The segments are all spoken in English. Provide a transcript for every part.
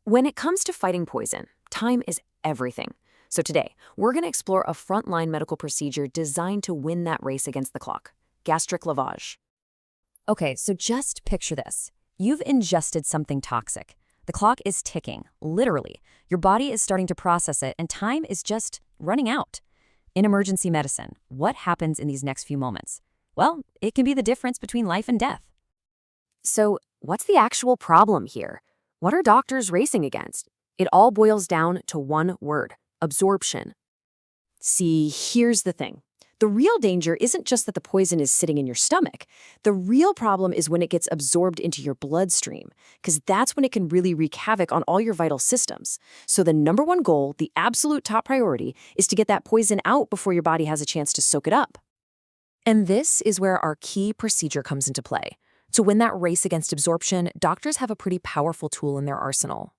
When it comes to fighting poison, time is everything. So today, we're going to explore a frontline medical procedure designed to win that race against the clock: gastric lavage. Okay, so just picture this. You've ingested something toxic. The clock is ticking, literally. Your body is starting to process it, and time is just running out. In emergency medicine, what happens in these next few moments? Well, it can be the difference between life and death. So, what's the actual problem here? What are doctors racing against? It all boils down to one word: absorption. See, here's the thing. The real danger isn't just that the poison is sitting in your stomach. The real problem is when it gets absorbed into your bloodstream, because that's when it can really wreak havoc on all your vital systems. So the number one goal, the absolute top priority, is to get that poison out before your body has a chance to soak it up. And this is where our key procedure comes into play. To win that race against absorption, doctors have a pretty powerful tool in their arsenal.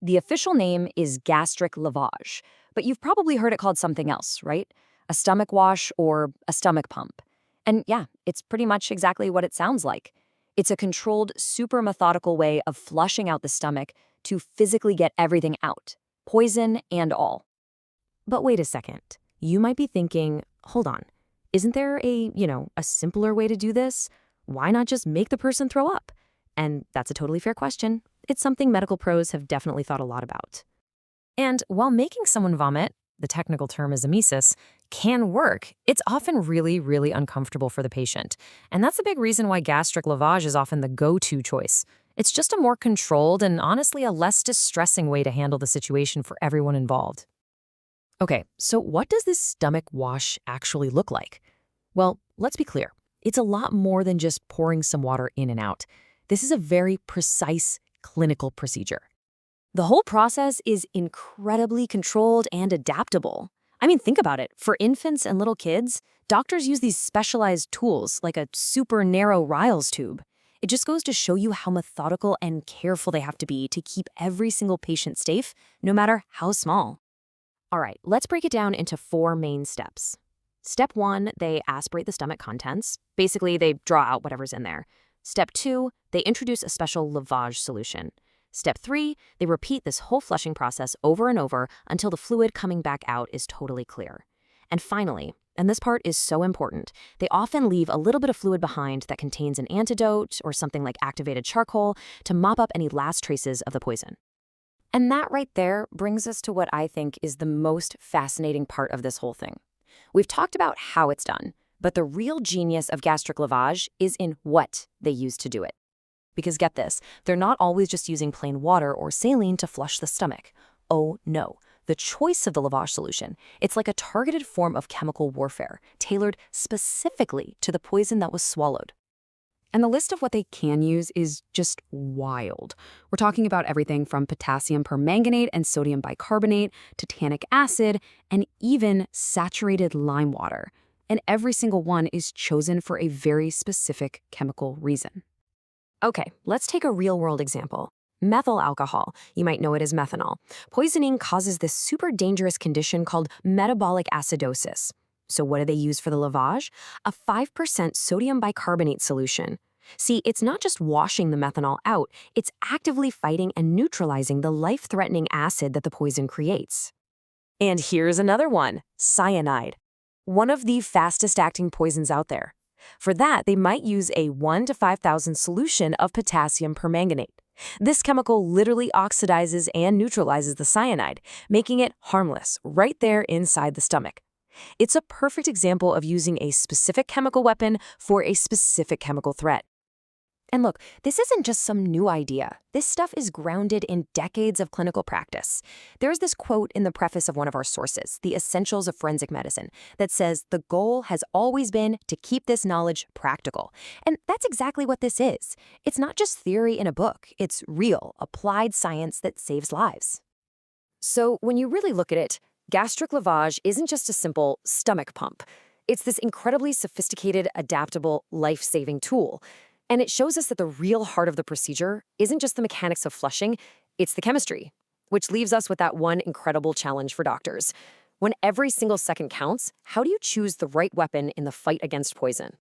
The official name is gastric lavage, but you've probably heard it called something else, right? A stomach wash or a stomach pump. And yeah, it's pretty much exactly what it sounds like. It's a controlled, super methodical way of flushing out the stomach to physically get everything out, poison and all. But wait a second. You might be thinking, hold on, isn't there a simpler way to do this? Why not just make the person throw up? And that's a totally fair question. It's something medical pros have definitely thought a lot about. And while making someone vomit, the technical term is emesis, can work, it's often really, really uncomfortable for the patient. And that's a big reason why gastric lavage is often the go-to choice. It's just a more controlled and honestly a less distressing way to handle the situation for everyone involved. Okay, so what does this stomach wash actually look like? Well, let's be clear. It's a lot more than just pouring some water in and out. This is a very precise clinical procedure. The whole process is incredibly controlled and adaptable. I mean, think about it. For infants and little kids, doctors use these specialized tools like a super narrow Riles tube. It just goes to show you how methodical and careful they have to be to keep every single patient safe, no matter how small. All right, let's break it down into 4 main steps. Step 1, they aspirate the stomach contents. Basically, they draw out whatever's in there. Step 2, they introduce a special lavage solution. Step 3, they repeat this whole flushing process over and over until the fluid coming back out is totally clear. And finally, and this part is so important, they often leave a little bit of fluid behind that contains an antidote or something like activated charcoal to mop up any last traces of the poison. And that right there brings us to what I think is the most fascinating part of this whole thing. We've talked about how it's done, but the real genius of gastric lavage is in what they use to do it. Because get this, they're not always just using plain water or saline to flush the stomach. Oh no, the choice of the lavage solution, it's like a targeted form of chemical warfare, tailored specifically to the poison that was swallowed. And the list of what they can use is just wild. We're talking about everything from potassium permanganate and sodium bicarbonate to tannic acid and even saturated lime water. And every single one is chosen for a very specific chemical reason. Okay, let's take a real-world example. Methyl alcohol, you might know it as methanol. Poisoning causes this super dangerous condition called metabolic acidosis. So what do they use for the lavage? A 5% sodium bicarbonate solution. See, it's not just washing the methanol out, it's actively fighting and neutralizing the life-threatening acid that the poison creates. And here's another one: cyanide. One of the fastest-acting poisons out there. For that, they might use a 1 to 5,000 solution of potassium permanganate. This chemical literally oxidizes and neutralizes the cyanide, making it harmless right there inside the stomach. It's a perfect example of using a specific chemical weapon for a specific chemical threat. And look, this isn't just some new idea. This stuff is grounded in decades of clinical practice. There's this quote in the preface of one of our sources, The Essentials of Forensic Medicine, that says the goal has always been to keep this knowledge practical. And that's exactly what this is. It's not just theory in a book. It's real, applied science that saves lives. So when you really look at it, gastric lavage isn't just a simple stomach pump. It's this incredibly sophisticated, adaptable, life-saving tool. And it shows us that the real heart of the procedure isn't just the mechanics of flushing, it's the chemistry, which leaves us with that one incredible challenge for doctors. When every single second counts, how do you choose the right weapon in the fight against poison?